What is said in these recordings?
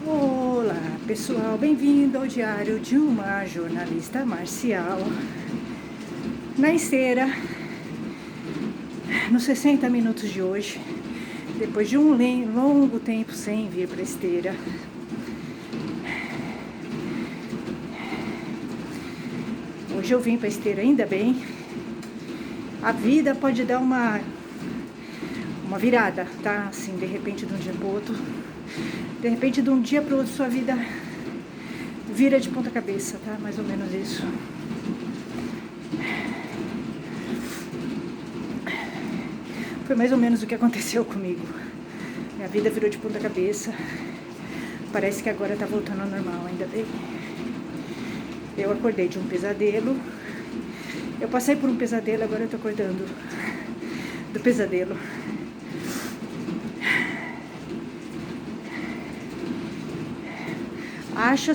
Olá, pessoal, bem-vindo ao diário de uma jornalista marcial. Na esteira, nos 60 minutos de hoje, depois de um longo tempo sem vir para a esteira. Hoje eu vim para a esteira, ainda bem. A vida pode dar uma virada, tá? Assim, de repente, de um dia para o outro. De repente, de um dia para o outro, sua vida vira de ponta cabeça, tá? Mais ou menos isso. Foi mais ou menos o que aconteceu comigo. Minha vida virou de ponta cabeça. Parece que agora tá voltando ao normal, ainda bem. Eu acordei de um pesadelo. Eu passei por um pesadelo, agora eu tô acordando do pesadelo. Acho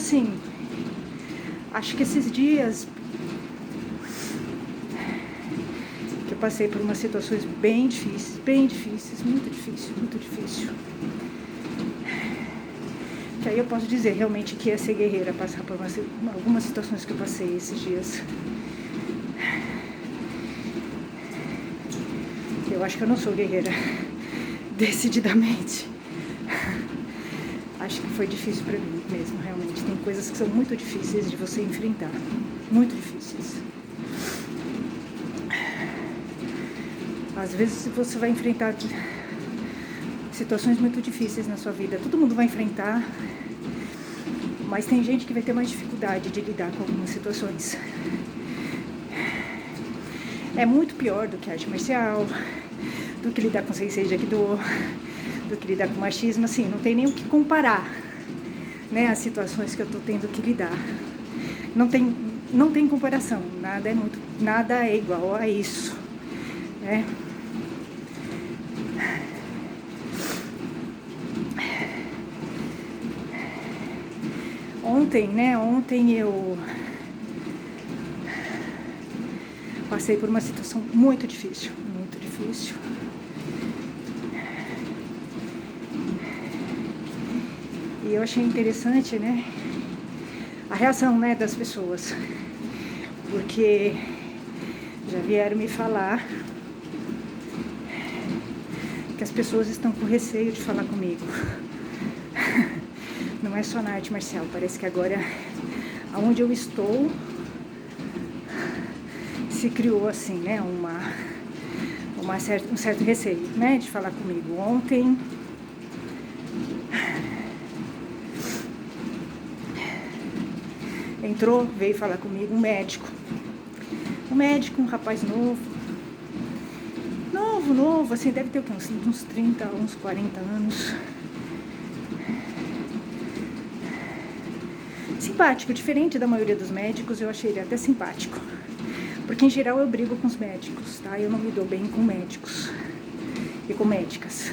que esses dias que eu passei por umas situações bem difíceis, muito difícil. Que aí eu posso dizer realmente que é ser guerreira, passar por algumas situações que eu passei esses dias. Eu acho que eu não sou guerreira, decididamente. Acho que foi difícil pra mim mesmo, realmente. Tem coisas que são muito difíceis de você enfrentar. Muito difíceis. Às vezes você vai enfrentar situações muito difíceis na sua vida. Todo mundo vai enfrentar, mas tem gente que vai ter mais dificuldade de lidar com algumas situações. É muito pior do que arte marcial, do que lidar com sensei de Aikido, do que lidar com machismo, assim, não tem nem o que comparar, né, as situações que eu tô tendo que lidar. Não tem comparação, nada é igual a isso, né? Ontem eu passei por uma situação muito difícil. E eu achei interessante, né, a reação, né, das pessoas, porque já vieram me falar que as pessoas estão com receio de falar comigo. Não é só na arte marcial, parece que agora, aonde eu estou, se criou assim, né, um certo receio, né, de falar comigo. Ontem veio falar comigo um médico, um rapaz novo, assim, deve ter uns 30, uns 40 anos. Simpático, diferente da maioria dos médicos, eu achei ele até simpático. Porque em geral eu brigo com os médicos, tá? Eu não me dou bem com médicos e com médicas.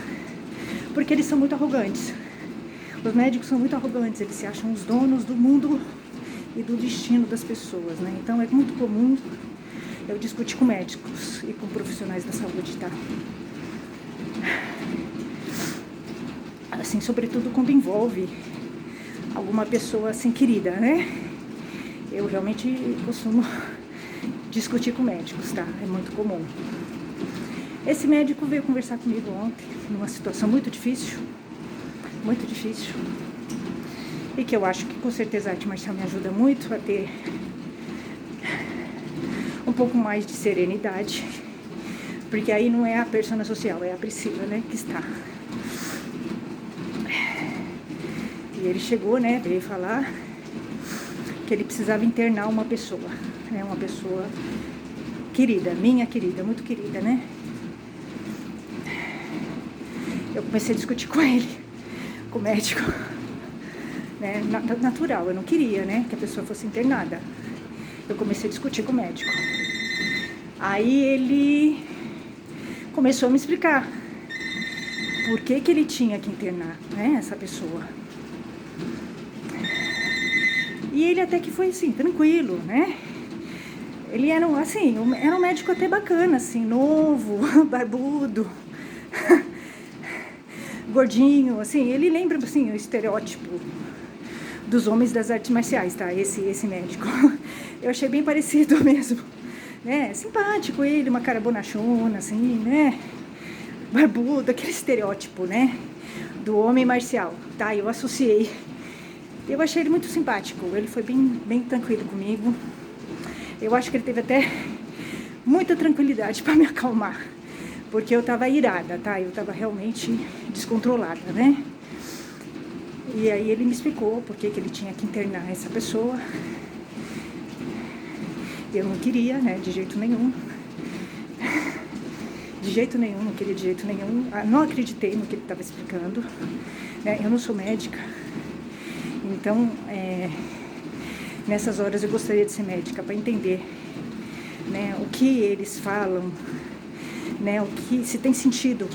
Porque eles são muito arrogantes. Os médicos são muito arrogantes, eles se acham os donos do mundo e do destino das pessoas, né? Então é muito comum eu discutir com médicos e com profissionais da saúde, tá? Assim, sobretudo quando envolve alguma pessoa assim querida, né? Eu realmente costumo discutir com médicos, tá? É muito comum. Esse médico veio conversar comigo ontem, numa situação muito difícil, e que eu acho que com certeza a arte marcial me ajuda muito a ter um pouco mais de serenidade, porque aí não é a persona social, é a Priscila, né, que está. E ele chegou, né, veio falar que ele precisava internar uma pessoa, né, uma pessoa querida, minha querida, muito querida, né. Eu comecei a discutir com ele, com o médico, né, natural, eu não queria, né, que a pessoa fosse internada. Eu comecei a discutir com o médico. Aí ele começou a me explicar por que ele tinha que internar, né, essa pessoa. E ele até que foi assim, tranquilo, né? Ele era um médico até bacana, assim, novo, barbudo, gordinho, assim, ele lembra, assim, o estereótipo dos homens das artes marciais, tá? Esse médico. Eu achei bem parecido mesmo, né? Simpático ele, uma cara bonachona, assim, né? Barbudo, aquele estereótipo, né? Do homem marcial, tá? Eu associei. Eu achei ele muito simpático, ele foi bem tranquilo comigo. Eu acho que ele teve até muita tranquilidade para me acalmar, porque eu tava irada, tá? Eu tava realmente descontrolada, né? E aí ele me explicou por que ele tinha que internar essa pessoa. Eu não queria, né, de jeito nenhum. De jeito nenhum, não queria de jeito nenhum. Não acreditei no que ele estava explicando. Eu não sou médica. Então, nessas horas eu gostaria de ser médica para entender, né, o que eles falam, né, o que, se tem sentido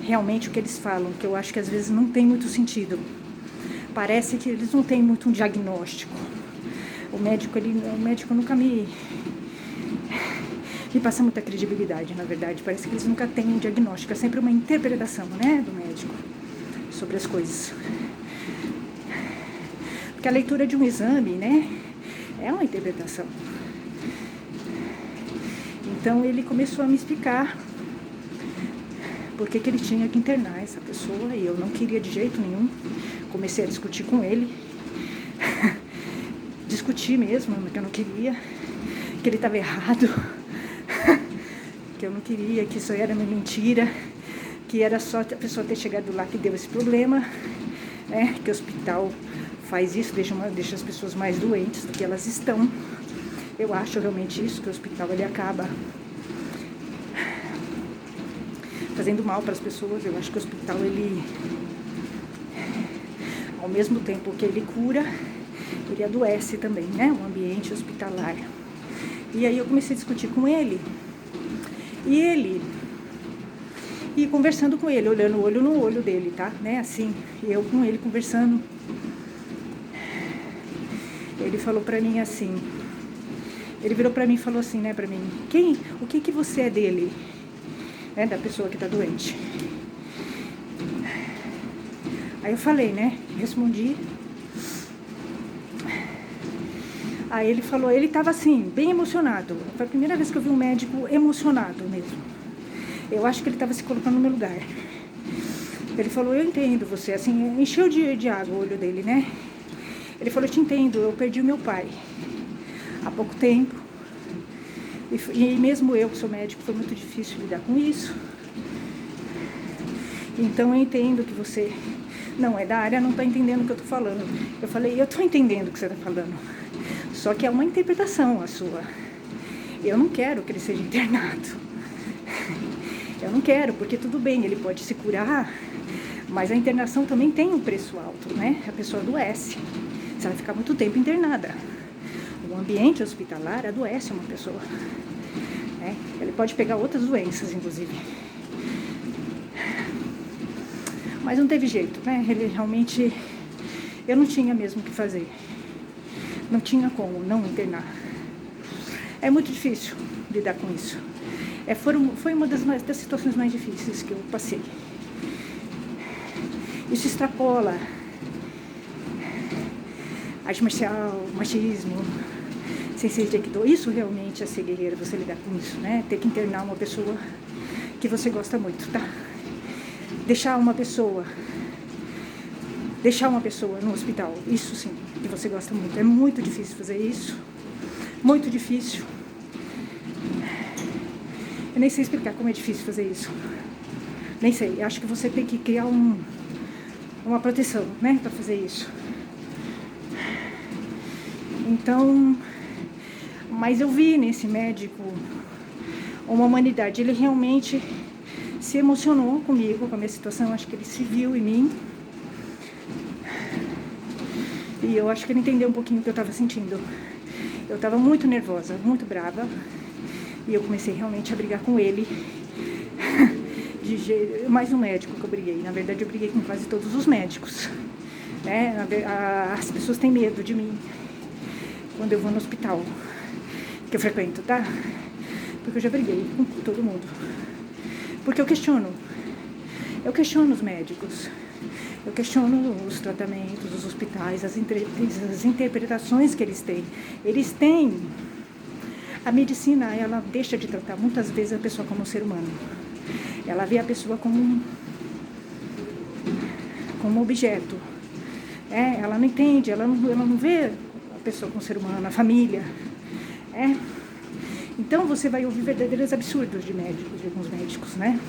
realmente o que eles falam, que eu acho que às vezes não tem muito sentido. Parece que eles não têm muito um diagnóstico. O médico nunca me passa muita credibilidade, na verdade. Parece que eles nunca têm um diagnóstico. É sempre uma interpretação, né, do médico sobre as coisas. Porque a leitura de um exame, né, é uma interpretação. Então ele começou a me explicar por que ele tinha que internar essa pessoa, e eu não queria de jeito nenhum. Comecei a discutir com ele. Discutir mesmo, que eu não queria, que ele estava errado, que eu não queria, que isso era uma mentira, que era só a pessoa ter chegado lá que deu esse problema, né? Que o hospital faz isso, deixa as pessoas mais doentes do que elas estão. Eu acho realmente isso, que o hospital ele acaba fazendo mal para as pessoas. Eu acho que o hospital, ele, ao mesmo tempo que ele cura, ele adoece também, né? O ambiente hospitalar. E aí eu comecei a discutir com ele. E conversando com ele, olhando o olho no olho dele, tá? Né? Assim, eu com ele conversando. Ele falou pra mim assim, ele virou pra mim e falou assim, né, pra mim, o que você é dele? Né, da pessoa que tá doente. Aí eu falei, né, respondi. Aí ele falou, ele tava assim, bem emocionado. Foi a primeira vez que eu vi um médico emocionado mesmo. Eu acho que ele tava se colocando no meu lugar. Ele falou, eu entendo você, assim, encheu de água o olho dele, né? Ele falou, eu te entendo, eu perdi o meu pai há pouco tempo. E mesmo eu, que sou médico, foi muito difícil lidar com isso. Então eu entendo que você não é da área, não está entendendo o que eu estou falando. Eu falei, eu estou entendendo o que você está falando. Só que é uma interpretação a sua. Eu não quero que ele seja internado. Eu não quero, porque tudo bem, ele pode se curar, mas a internação também tem um preço alto, né? A pessoa adoece. Se ela ficar muito tempo internada. O ambiente hospitalar adoece uma pessoa. Né? Ele pode pegar outras doenças, inclusive. Mas não teve jeito, né? Ele realmente... Eu não tinha mesmo o que fazer. Não tinha como não internar. É muito difícil lidar com isso. Foi uma das situações mais difíceis que eu passei. Isso extrapola arte marcial, machismo, sensei de Aikido. Isso realmente é ser guerreira, você lidar com isso, né? Ter que internar uma pessoa que você gosta muito, tá? Deixar uma pessoa no hospital, isso sim, que você gosta muito. É muito difícil fazer isso, muito difícil. Eu nem sei explicar como é difícil fazer isso. Nem sei, acho que você tem que criar uma proteção, né, pra fazer isso. Então, mas eu vi nesse médico uma humanidade. Ele realmente se emocionou comigo, com a minha situação. Acho que ele se viu em mim. E eu acho que ele entendeu um pouquinho o que eu estava sentindo. Eu estava muito nervosa, muito brava. E eu comecei realmente a brigar com ele. Mais um médico que eu briguei. Na verdade, eu briguei com quase todos os médicos. Né? As pessoas têm medo de mim quando eu vou no hospital, que eu frequento, tá? Porque eu já briguei com todo mundo. Porque eu questiono Eu questiono os médicos, eu questiono os tratamentos, os hospitais, as interpretações que eles têm. Eles têm... A medicina, ela deixa de tratar muitas vezes a pessoa como um ser humano. Ela vê a pessoa como um objeto. Ela não entende, ela não vê a pessoa como um ser humano, a família. Então você vai ouvir verdadeiros absurdos de alguns médicos, né?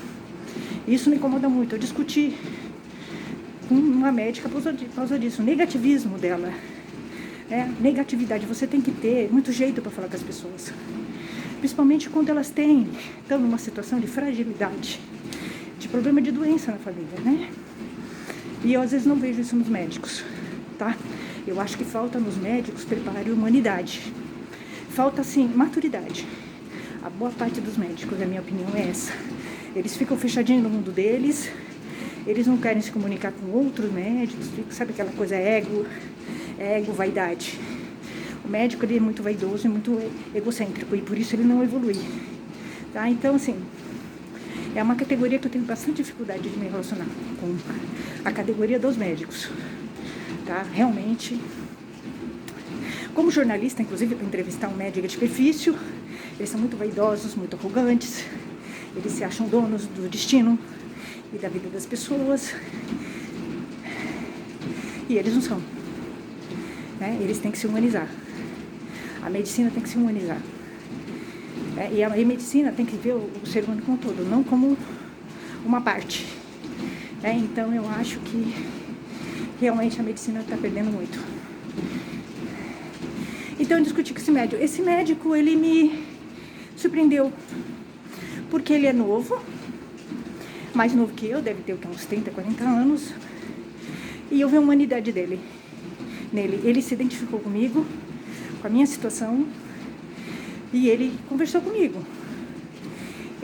Isso me incomoda muito. Eu discuti com uma médica por causa disso, o negativismo dela. Negatividade, você tem que ter muito jeito para falar com as pessoas. Principalmente quando elas estão numa situação de fragilidade, de problema de doença na família, né? E eu às vezes não vejo isso nos médicos, tá? Eu acho que falta nos médicos preparo e humanidade. Falta, sim, maturidade. A boa parte dos médicos, a minha opinião é essa. Eles ficam fechadinhos no mundo deles, eles não querem se comunicar com outros médicos, sabe aquela coisa ego, vaidade. O médico, ele é muito vaidoso e muito egocêntrico, e por isso ele não evolui, tá? Então, assim, é uma categoria que eu tenho bastante dificuldade de me relacionar com a categoria dos médicos, tá? Realmente, como jornalista, inclusive, para entrevistar um médico é difícil. Eles são muito vaidosos, muito arrogantes, eles se acham donos do destino e da vida das pessoas, e eles não são, né? Eles têm que se humanizar. A medicina tem que se humanizar, e a medicina tem que ver o ser humano como um todo, não como uma parte, Então eu acho que realmente a medicina está perdendo muito. Então eu discuti com esse médico. Esse médico, ele me surpreendeu, porque ele é novo, mais novo que eu, deve ter uns 30, 40 anos, e eu vi a humanidade nele. Ele se identificou comigo, com a minha situação, e ele conversou comigo.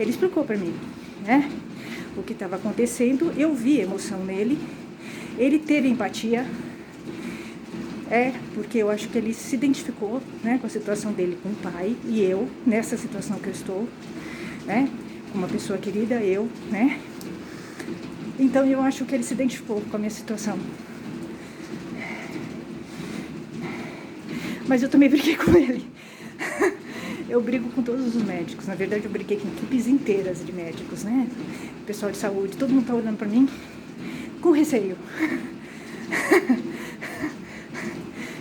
Ele explicou para mim, né, o que estava acontecendo. Eu vi emoção nele, ele teve empatia, porque eu acho que ele se identificou, né, com a situação dele com o pai, e eu, nessa situação que eu estou, né, com uma pessoa querida, eu, né. Então eu acho que ele se identificou com a minha situação. Mas eu também briguei com ele. Eu brigo com todos os médicos. Na verdade, eu briguei com equipes inteiras de médicos, né? Pessoal de saúde, todo mundo tá olhando pra mim com receio.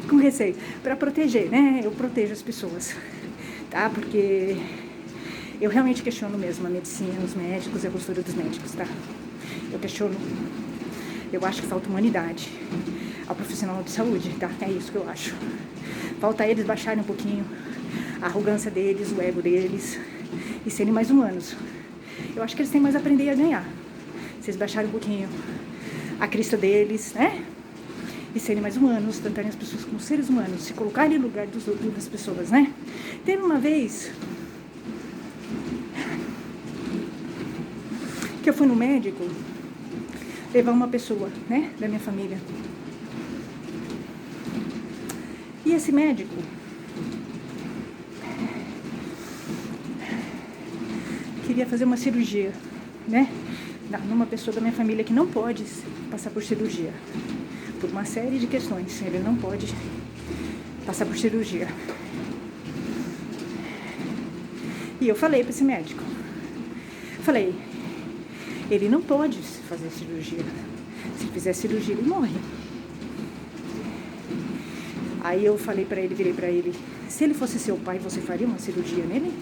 Com receio. Pra proteger, né? Eu protejo as pessoas, tá? Porque eu realmente questiono mesmo a medicina, os médicos e a postura dos médicos, tá? Eu questiono. Eu acho que falta humanidade ao profissional de saúde, tá? É isso que eu acho. Falta eles baixarem um pouquinho a arrogância deles, o ego deles, e serem mais humanos. Eu acho que eles têm mais a aprender a ganhar. Se eles baixarem um pouquinho a crista deles, né? E serem mais humanos, tratarem as pessoas como seres humanos, se colocarem no lugar das pessoas, né? Teve uma vez que eu fui no médico levar uma pessoa, né, da minha família. E esse médico queria fazer uma cirurgia, né, numa pessoa da minha família que não pode passar por cirurgia, por uma série de questões. Ele não pode passar por cirurgia. E eu falei para esse médico, falei, ele não pode fazer cirurgia. Se fizer cirurgia, ele morre. Aí eu falei pra ele, virei pra ele, se ele fosse seu pai, você faria uma cirurgia nele?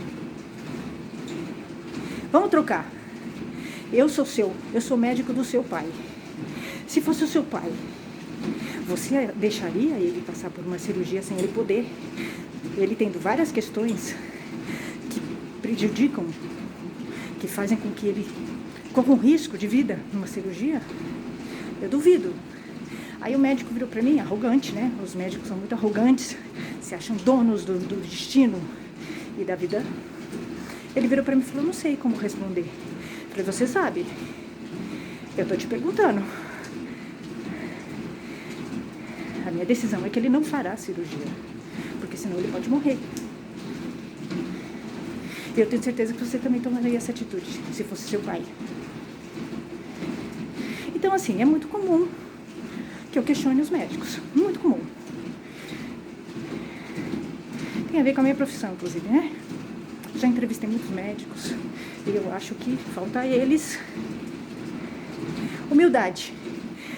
Vamos trocar. Eu sou médico do seu pai. Se fosse o seu pai, você deixaria ele passar por uma cirurgia sem ele poder? Ele tendo várias questões que prejudicam, que fazem com que ele corra um risco de vida numa cirurgia? Eu duvido. Aí o médico virou pra mim, arrogante, né? Os médicos são muito arrogantes, se acham donos do destino e da vida. Ele virou pra mim e falou, não sei como responder. Eu falei, você sabe? Eu tô te perguntando. A minha decisão é que ele não fará a cirurgia, porque senão ele pode morrer. E eu tenho certeza que você também tomaria essa atitude, se fosse seu pai. assim, é muito comum que eu questione os médicos. Muito comum. Tem a ver com a minha profissão, inclusive, né? Já entrevistei muitos médicos e eu acho que falta a eles humildade.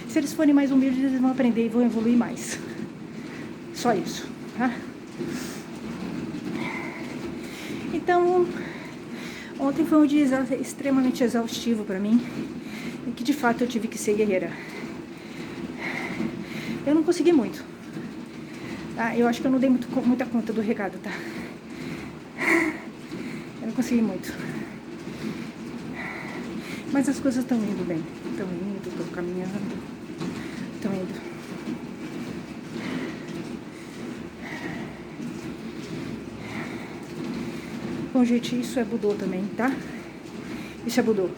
Se eles forem mais humildes, eles vão aprender e vão evoluir mais. Só isso, tá? Então, ontem foi um dia extremamente exaustivo para mim e que de fato eu tive que ser guerreira. Eu não consegui muito. Tá? Eu acho que eu não dei muita conta do recado, tá? Eu não consegui muito. Mas as coisas estão indo bem. Estão indo, estão caminhando. Estão indo. Bom, gente, isso é Budô também, tá? Isso é Budô.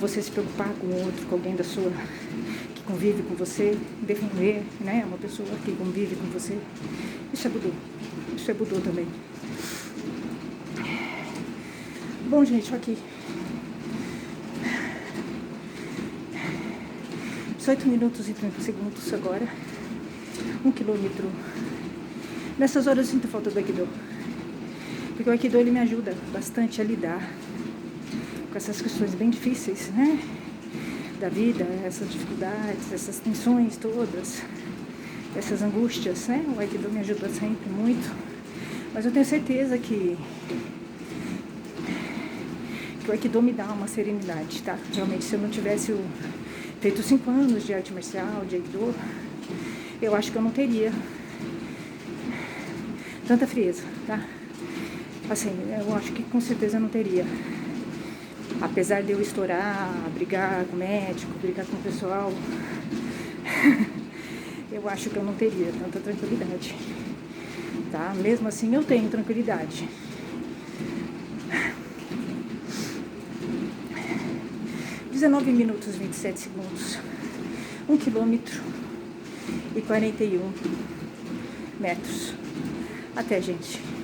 Você se preocupar com o outro, com alguém da sua... que convive com você, defender, né? Uma pessoa que convive com você. Isso é Budô. Isso é Budô também. Bom, gente, aqui. 18 minutos e 30 segundos agora. 1 quilômetro. Nessas horas eu sinto falta do Aikido. Porque o Aikido, ele me ajuda bastante a lidar com essas questões bem difíceis, né? Da vida, essas dificuldades, essas tensões todas, essas angústias, né? O Aikido me ajuda sempre muito. Mas eu tenho certeza que o Aikido me dá uma serenidade, tá? Realmente, se eu não tivesse feito 5 anos de arte marcial, de Aikido, eu acho que eu não teria tanta frieza, tá? Assim, eu acho que com certeza eu não teria. Apesar de eu estourar, brigar com o médico, brigar com o pessoal, eu acho que eu não teria tanta tranquilidade, tá? Mesmo assim, eu tenho tranquilidade. – 19 minutos e 27 segundos. 1 quilômetro e 41 metros. Até, gente.